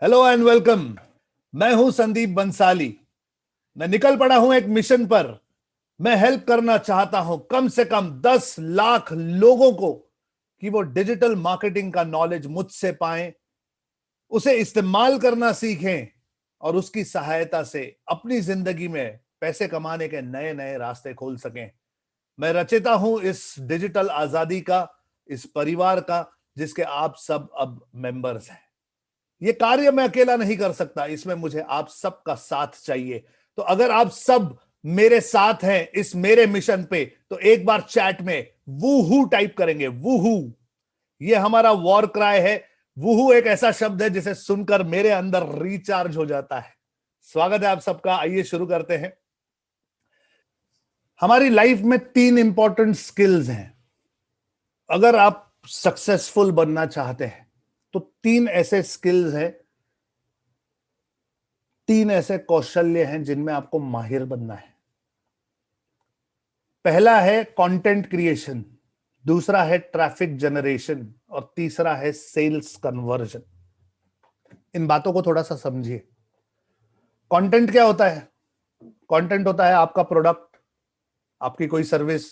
Hello and welcome. मैं हूं संदीप बंसाली। मैं निकल पड़ा हूं एक मिशन पर। मैं हेल्प करना चाहता हूं कम से कम 10 लाख लोगों को कि वो डिजिटल मार्केटिंग का नॉलेज मुझसे पाएं, उसे इस्तेमाल करना सीखें और उसकी सहायता से अपनी जिंदगी में पैसे कमाने के नए नए रास्ते खोल सकें। मैं रचयिता हूं इस डिजिटल आजादी का, इस परिवार का, जिसके आप सब अब मेंबर्स हैं। ये कार्य मैं अकेला नहीं कर सकता, इसमें मुझे आप सबका साथ चाहिए। तो अगर आप सब मेरे साथ हैं इस मेरे मिशन पे, तो एक बार चैट में वूहू टाइप करेंगे। वूहू, ये हमारा वॉर क्राई है। वूहू एक ऐसा शब्द है जिसे सुनकर मेरे अंदर रिचार्ज हो जाता है। स्वागत है आप सबका। आइए शुरू करते हैं। हमारी लाइफ में 3 इंपॉर्टेंट स्किल्स हैं। अगर आप सक्सेसफुल बनना चाहते हैं तो 3 ऐसे स्किल्स हैं, 3 ऐसे कौशल्य हैं जिनमें आपको माहिर बनना है। पहला है कंटेंट क्रिएशन, दूसरा है ट्रैफिक जनरेशन और तीसरा है सेल्स कन्वर्जन। इन बातों को थोड़ा सा समझिए। कंटेंट क्या होता है? कंटेंट होता है आपका प्रोडक्ट, आपकी कोई सर्विस,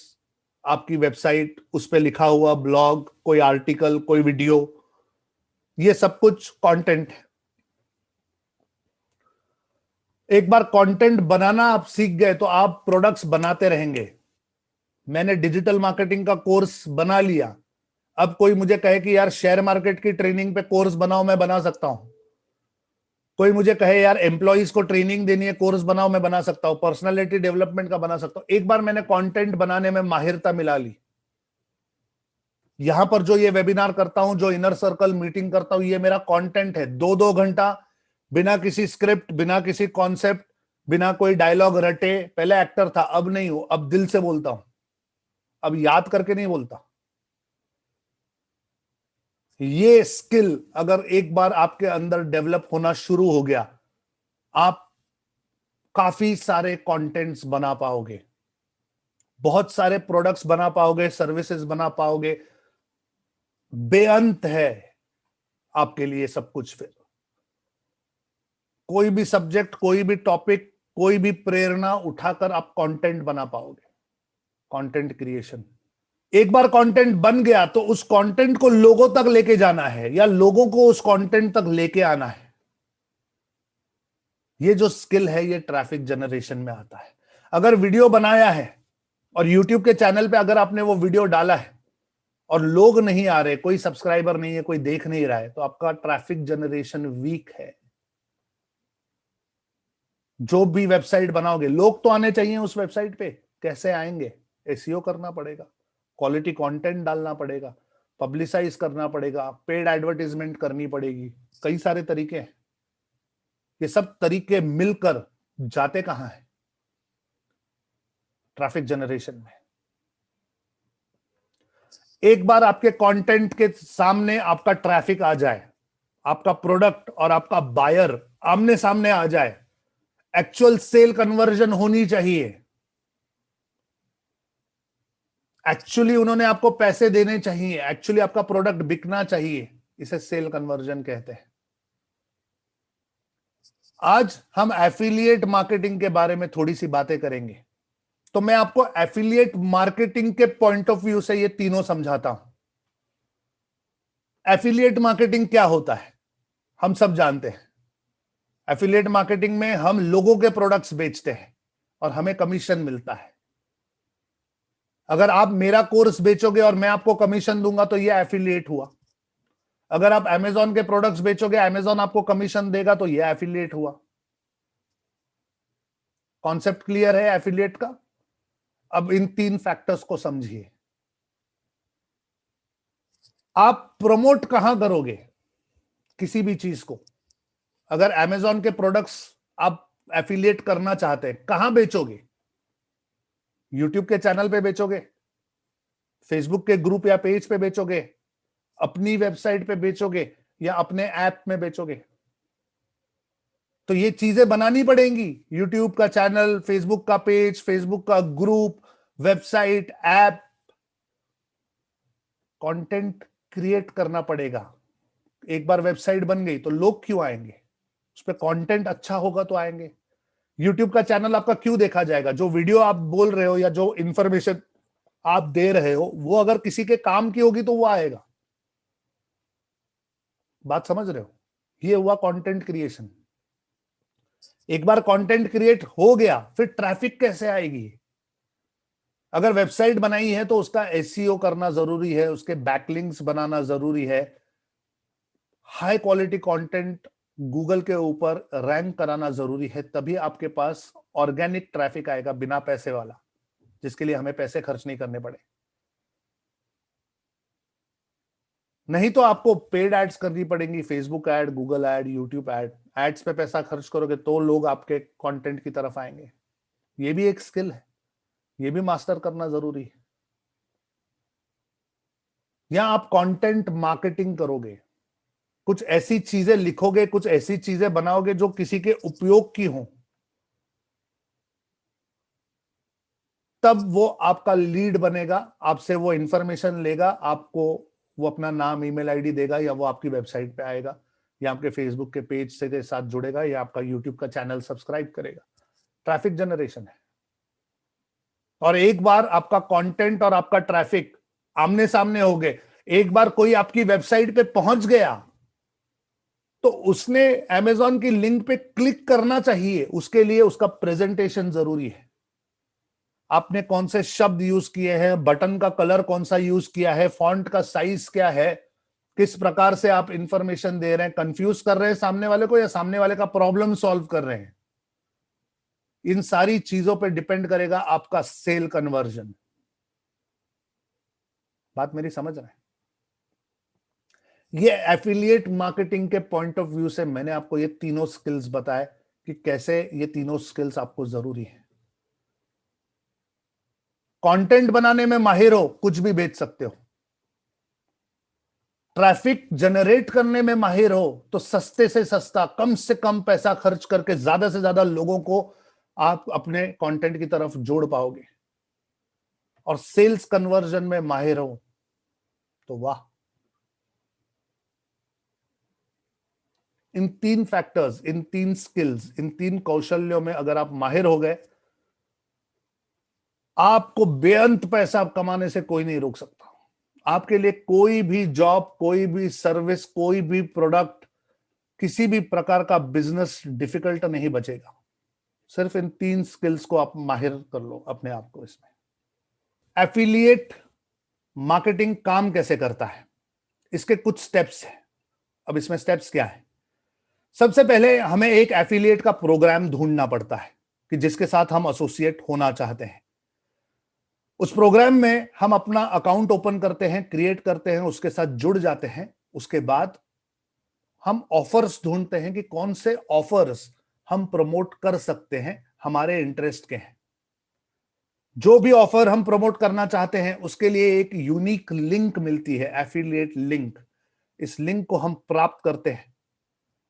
आपकी वेबसाइट, उस पर लिखा हुआ ब्लॉग, कोई आर्टिकल, कोई वीडियो, ये सब कुछ कंटेंट है। एक बार कंटेंट बनाना आप सीख गए तो आप प्रोडक्ट्स बनाते रहेंगे। मैंने डिजिटल मार्केटिंग का कोर्स बना लिया। अब कोई मुझे कहे कि यार शेयर मार्केट की ट्रेनिंग पे कोर्स बनाओ, मैं बना सकता हूं। कोई मुझे कहे यार एम्प्लॉइज को ट्रेनिंग देनी है, कोर्स बनाओ, मैं बना सकता हूं। पर्सनालिटी डेवलपमेंट का बना सकता हूं। एक बार मैंने कंटेंट बनाने में माहिरता मिला ली। यहां पर जो ये वेबिनार करता हूं, जो इनर सर्कल मीटिंग करता हूं, ये मेरा कंटेंट है। 2-2 घंटा बिना किसी स्क्रिप्ट, बिना किसी कॉन्सेप्ट, बिना कोई डायलॉग रटे। पहले एक्टर था, अब नहीं हूं। अब दिल से बोलता हूं, अब याद करके नहीं बोलता। ये स्किल अगर एक बार आपके अंदर डेवलप होना शुरू हो गया, आप काफी सारे कंटेंट्स बना पाओगे, बहुत सारे प्रोडक्ट्स बना पाओगे, सर्विसेज बना पाओगे। बेअंत है आपके लिए सब कुछ। फिर कोई भी सब्जेक्ट, कोई भी टॉपिक, कोई भी प्रेरणा उठाकर आप कंटेंट बना पाओगे। कंटेंट क्रिएशन, एक बार कंटेंट बन गया तो उस कंटेंट को लोगों तक लेके जाना है या लोगों को उस कंटेंट तक लेके आना है। ये जो स्किल है ये ट्रैफिक जनरेशन में आता है। अगर वीडियो बनाया है और यूट्यूब के चैनल पे अगर आपने वो वीडियो डाला है और लोग नहीं आ रहे, कोई सब्सक्राइबर नहीं है, कोई देख नहीं रहा है, तो आपका ट्रैफिक जनरेशन वीक है। जो भी वेबसाइट बनाओगे, लोग तो आने चाहिए उस वेबसाइट पे। कैसे आएंगे? एसईओ करना पड़ेगा, क्वालिटी कंटेंट डालना पड़ेगा, पब्लिसाइज करना पड़ेगा, पेड एडवर्टीजमेंट करनी पड़ेगी। कई सारे तरीके हैं। ये सब तरीके मिलकर जाते कहां है? ट्रैफिक जनरेशन में। एक बार आपके कंटेंट के सामने आपका ट्रैफिक आ जाए, आपका प्रोडक्ट और आपका बायर आमने सामने आ जाए, एक्चुअल सेल कन्वर्जन होनी चाहिए। एक्चुअली उन्होंने आपको पैसे देने चाहिए, एक्चुअली आपका प्रोडक्ट बिकना चाहिए। इसे सेल कन्वर्जन कहते हैं। आज हम एफिलिएट मार्केटिंग के बारे में थोड़ी सी बातें करेंगे। तो मैं आपको एफिलिएट मार्केटिंग के पॉइंट ऑफ व्यू से ये तीनों समझाता हूं। एफिलिएट मार्केटिंग क्या होता है हम सब जानते हैं। एफिलिएट मार्केटिंग में हम लोगों के प्रोडक्ट्स बेचते हैं और हमें कमीशन मिलता है। अगर आप मेरा कोर्स बेचोगे और मैं आपको कमीशन दूंगा तो यह एफिलिएट हुआ। अगर आप अमेजॉन के प्रोडक्ट्स बेचोगे, अमेजॉन आपको कमीशन देगा, तो यह एफिलिएट हुआ। कॉन्सेप्ट क्लियर है एफिलिएट का? अब इन 3 फैक्टर्स को समझिए। आप प्रमोट कहां करोगे किसी भी चीज को? अगर अमेजॉन के प्रोडक्ट्स आप एफिलिएट करना चाहते हैं, कहां बेचोगे? यूट्यूब के चैनल पे बेचोगे, फेसबुक के ग्रुप या पेज पे बेचोगे, अपनी वेबसाइट पे बेचोगे, या अपने ऐप में बेचोगे? तो ये चीजें बनानी पड़ेंगी। यूट्यूब का चैनल, फेसबुक का पेज, फेसबुक का group, website, app, content create करना पड़ेगा। एक बार वेबसाइट बन गई तो लोग क्यों आएंगे? उस पर कंटेंट अच्छा होगा तो आएंगे। यूट्यूब का चैनल आपका क्यों देखा जाएगा? जो वीडियो आप बोल रहे हो या जो इंफॉर्मेशन आप दे रहे हो वो अगर किसी के काम की होगी तो वो आएगा। बात समझ रहे हो? ये हुआ कंटेंट क्रिएशन। एक बार कंटेंट क्रिएट हो गया फिर ट्रैफिक कैसे आएगी? अगर वेबसाइट बनाई है तो उसका एसईओ करना जरूरी है, उसके बैकलिंक्स बनाना जरूरी है, हाई क्वालिटी कंटेंट गूगल के ऊपर रैंक कराना जरूरी है, तभी आपके पास ऑर्गेनिक ट्रैफिक आएगा बिना पैसे वाला, जिसके लिए हमें पैसे खर्च नहीं करने पड़े। नहीं तो आपको पेड एड्स करनी पड़ेंगी, Facebook ad, Google ad, YouTube ad. Ads पे पैसा खर्च करोगे तो लोग आपके कंटेंट की तरफ आएंगे। ये भी एक स्किल है, ये भी मास्टर करना जरूरी है। या आप कंटेंट मार्केटिंग करोगे, कुछ ऐसी चीजें लिखोगे, कुछ ऐसी चीजें बनाओगे जो किसी के उपयोग की हो, तब वो आपका लीड बनेगा, आपसे वो इंफॉर्मेशन लेगा, आपको वो अपना नाम, ईमेल आईडी देगा, या वो आपकी वेबसाइट पे आएगा, या आपके फेसबुक के पेज से के साथ जुड़ेगा, या आपका यूट्यूब का चैनल सब्सक्राइब करेगा। ट्रैफिक जनरेशन है। और एक बार आपका कंटेंट और आपका ट्रैफिक आमने सामने हो गए, एक बार कोई आपकी वेबसाइट पे पहुंच गया तो उसने अमेजॉन की लिंक पे क्लिक करना चाहिए। उसके लिए उसका प्रेजेंटेशन जरूरी है। आपने कौन से शब्द यूज किए हैं, बटन का कलर कौन सा यूज किया है, फॉन्ट का साइज क्या है, किस प्रकार से आप इंफॉर्मेशन दे रहे हैं, कंफ्यूज कर रहे हैं सामने वाले को या सामने वाले का प्रॉब्लम सॉल्व कर रहे हैं, इन सारी चीजों पे डिपेंड करेगा आपका सेल कन्वर्जन। बात मेरी समझ रहे हैं? ये एफिलिएट मार्केटिंग के पॉइंट ऑफ व्यू से मैंने आपको ये तीनों स्किल्स बताए कि कैसे ये तीनों स्किल्स आपको जरूरी है। कंटेंट बनाने में माहिर हो, कुछ भी बेच सकते हो। ट्रैफिक जनरेट करने में माहिर हो तो सस्ते से सस्ता, कम से कम पैसा खर्च करके ज्यादा से ज्यादा लोगों को आप अपने कंटेंट की तरफ जोड़ पाओगे। और सेल्स कन्वर्जन में माहिर हो तो वाह। इन तीन फैक्टर्स, इन तीन स्किल्स, इन तीन कौशल्यों में अगर आप माहिर हो गए, आपको बेअंत पैसा कमाने से कोई नहीं रोक सकता। आपके लिए कोई भी जॉब, कोई भी सर्विस, कोई भी प्रोडक्ट, किसी भी प्रकार का बिजनेस डिफिकल्ट नहीं बचेगा। सिर्फ इन तीन स्किल्स को आप माहिर कर लो अपने आप को इसमें। एफिलिएट मार्केटिंग काम कैसे करता है, इसके कुछ स्टेप्स हैं। अब इसमें स्टेप्स क्या है? सबसे पहले हमें एक एफिलिएट का प्रोग्राम ढूंढना पड़ता है कि जिसके साथ हम एसोसिएट होना चाहते हैं। उस प्रोग्राम में हम अपना अकाउंट ओपन करते हैं, क्रिएट करते हैं, उसके साथ जुड़ जाते हैं। उसके बाद हम ऑफर्स ढूंढते हैं कि कौन से ऑफर्स हम प्रमोट कर सकते हैं, हमारे इंटरेस्ट के हैं। जो भी ऑफर हम प्रमोट करना चाहते हैं उसके लिए एक यूनिक लिंक मिलती है, एफिलिएट लिंक। इस लिंक को हम प्राप्त करते हैं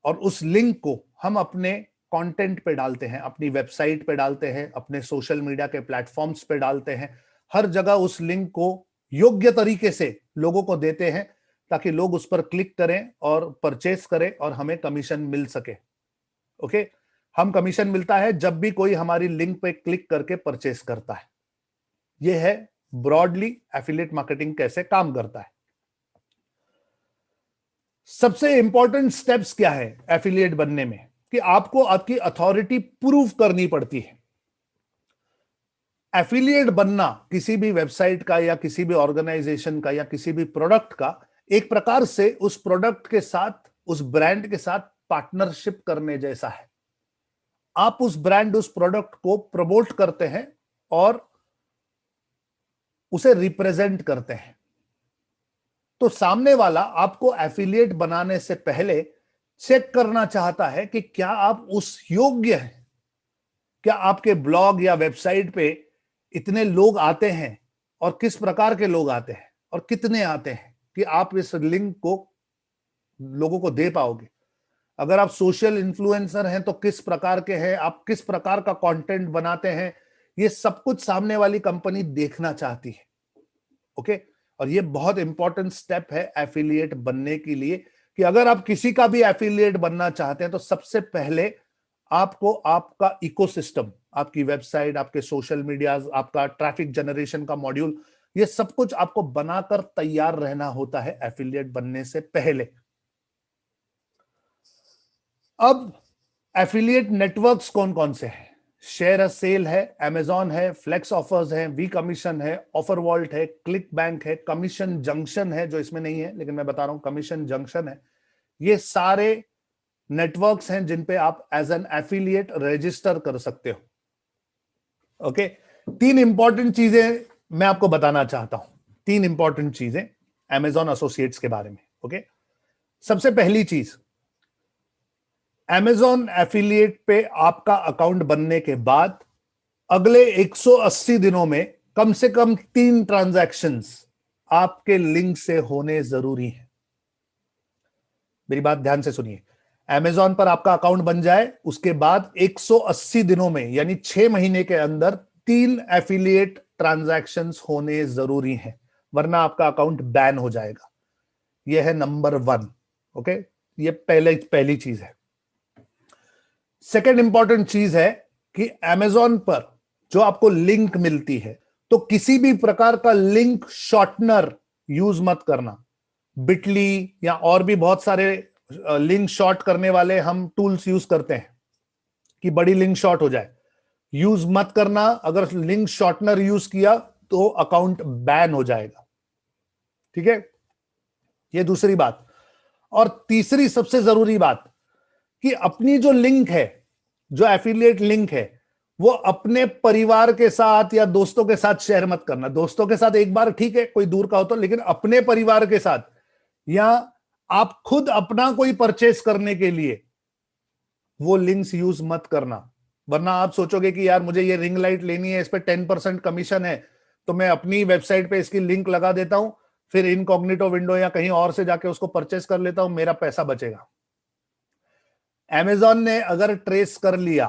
और उस लिंक को हम अपने कंटेंट पे डालते हैं, अपनी वेबसाइट पे डालते हैं, अपने सोशल मीडिया के प्लेटफॉर्म्स पे डालते हैं। हर जगह उस लिंक को योग्य तरीके से लोगों को देते हैं ताकि लोग उस पर क्लिक करें और परचेस करें और हमें कमीशन मिल सके। ओके, हम कमीशन मिलता है जब भी कोई हमारी लिंक पे क्लिक करके परचेस करता है। यह है ब्रॉडली एफिलिएट मार्केटिंग कैसे काम करता है। सबसे इंपॉर्टेंट स्टेप्स क्या है एफिलिएट बनने में, कि आपको आपकी अथॉरिटी प्रूव करनी पड़ती है। एफिलिएट बनना किसी भी वेबसाइट का या किसी भी ऑर्गेनाइजेशन का या किसी भी प्रोडक्ट का एक प्रकार से उस प्रोडक्ट के साथ, उस ब्रांड के साथ पार्टनरशिप करने जैसा है। आप उस ब्रांड, उस प्रोडक्ट को प्रमोट करते हैं और उसे रिप्रेजेंट करते हैं। तो सामने वाला आपको एफिलिएट बनाने से पहले चेक करना चाहता है कि क्या आप उस योग्य हैं, क्या आपके ब्लॉग या वेबसाइट पे इतने लोग आते हैं और किस प्रकार के लोग आते हैं और कितने आते हैं कि आप इस लिंक को लोगों को दे पाओगे। अगर आप सोशल इन्फ्लुएंसर हैं तो किस प्रकार के हैं, आप किस प्रकार का कंटेंट बनाते हैं, ये सब कुछ सामने वाली कंपनी देखना चाहती है। ओके, और ये बहुत इंपॉर्टेंट स्टेप है एफिलिएट बनने के लिए कि अगर आप किसी का भी एफिलिएट बनना चाहते हैं तो सबसे पहले आपको आपका इकोसिस्टम, आपकी वेबसाइट, आपके सोशल मीडिया, आपका ट्रैफिक जनरेशन का मॉड्यूल, ये सब कुछ आपको बनाकर तैयार रहना होता है एफिलिएट बनने से पहले। अब एफिलिएट नेटवर्क्स कौन कौन से हैं? शेयर अ सेल है, अमेजॉन है, फ्लेक्स ऑफर्स है, वी कमीशन है, ऑफर वॉल्ट है, क्लिक बैंक है, कमीशन जंक्शन है जो इसमें नहीं है लेकिन मैं बता रहा हूं कमीशन जंक्शन है। ये सारे नेटवर्क्स हैं जिन पे आप एज एन एफिलिएट रजिस्टर कर सकते हो। ओके, तीन इंपॉर्टेंट चीजें मैं आपको बताना चाहता हूं, तीन इंपॉर्टेंट चीजें अमेजॉन एसोसिएट्स के बारे में। ओके, सबसे पहली चीज, अमेजॉन एफिलिएट पे आपका अकाउंट बनने के बाद अगले 180 दिनों में कम से कम 3 ट्रांजैक्शंस आपके लिंक से होने जरूरी है। मेरी बात ध्यान से सुनिए, अमेजॉन पर आपका अकाउंट बन जाए, उसके बाद 180 दिनों में यानी 6 महीने के अंदर 3 एफिलिएट ट्रांजैक्शंस होने जरूरी हैं, वरना आपका अकाउंट बैन हो जाएगा। यह है नंबर 1। ओके, ये पहली चीज है। सेकेंड इंपॉर्टेंट चीज है कि अमेजॉन पर जो आपको लिंक मिलती है, तो किसी भी प्रकार का लिंक शॉर्टनर यूज मत करना। बिटली या और भी बहुत सारे लिंक शॉर्ट करने वाले हम टूल्स यूज करते हैं कि बड़ी लिंक शॉर्ट हो जाए, यूज मत करना। अगर लिंक शॉर्टनर यूज किया तो अकाउंट बैन हो जाएगा। ठीक है, ये दूसरी बात। और तीसरी सबसे जरूरी बात कि अपनी जो लिंक है, जो एफिलिएट लिंक है, वो अपने परिवार के साथ या दोस्तों के साथ शेयर मत करना। दोस्तों के साथ एक बार ठीक है, कोई दूर का हो तो, लेकिन अपने परिवार के साथ या आप खुद अपना कोई परचेस करने के लिए वो लिंक्स यूज मत करना। वरना आप सोचोगे कि यार मुझे ये रिंग लाइट लेनी है, इस पे 10% कमीशन है, तो मैं अपनी वेबसाइट पे इसकी लिंक लगा देता हूं, फिर इनकॉग्निटो विंडो या कहीं और से जाके उसको परचेस कर लेता हूं, मेरा पैसा बचेगा। अमेजॉन ने अगर ट्रेस कर लिया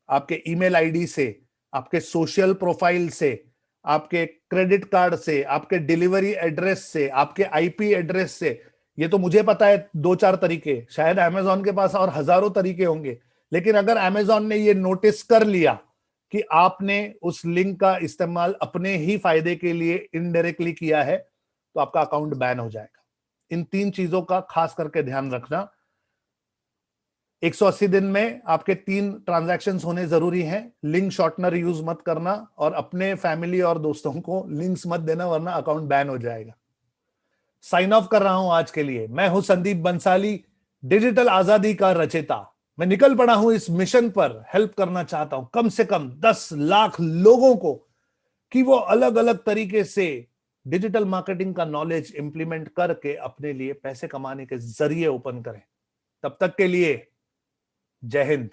आपके ईमेल आईडी से, आपके सोशल प्रोफाइल से, आपके क्रेडिट कार्ड से, आपके डिलीवरी एड्रेस से, आपके आईपी एड्रेस से, ये तो मुझे पता है 2-4 तरीके, शायद अमेजॉन के पास और हजारों तरीके होंगे, लेकिन अगर अमेजॉन ने ये नोटिस कर लिया कि आपने उस लिंक का इस्तेमाल अपने ही फायदे के लिए इनडायरेक्टली किया है, तो आपका अकाउंट बैन हो जाएगा। इन 3 चीजों का खास करके ध्यान रखना। 180 दिन में आपके 3 ट्रांजैक्शंस होने जरूरी हैं। लिंक शॉर्टनर यूज मत करना और अपने फैमिली और दोस्तों को लिंक्स मत देना, वरना अकाउंट बैन हो जाएगा। साइन ऑफ कर रहा हूं आज के लिए। मैं हूं संदीप बंसाली, डिजिटल आजादी का रचयिता। मैं निकल पड़ा हूं इस मिशन पर, हेल्प करना चाहता हूं कम से कम 10 लाख लोगों को कि वो अलग अलग तरीके से डिजिटल मार्केटिंग का नॉलेज इंप्लीमेंट करके अपने लिए पैसे कमाने के जरिए ओपन करें। तब तक के लिए जय हिंद।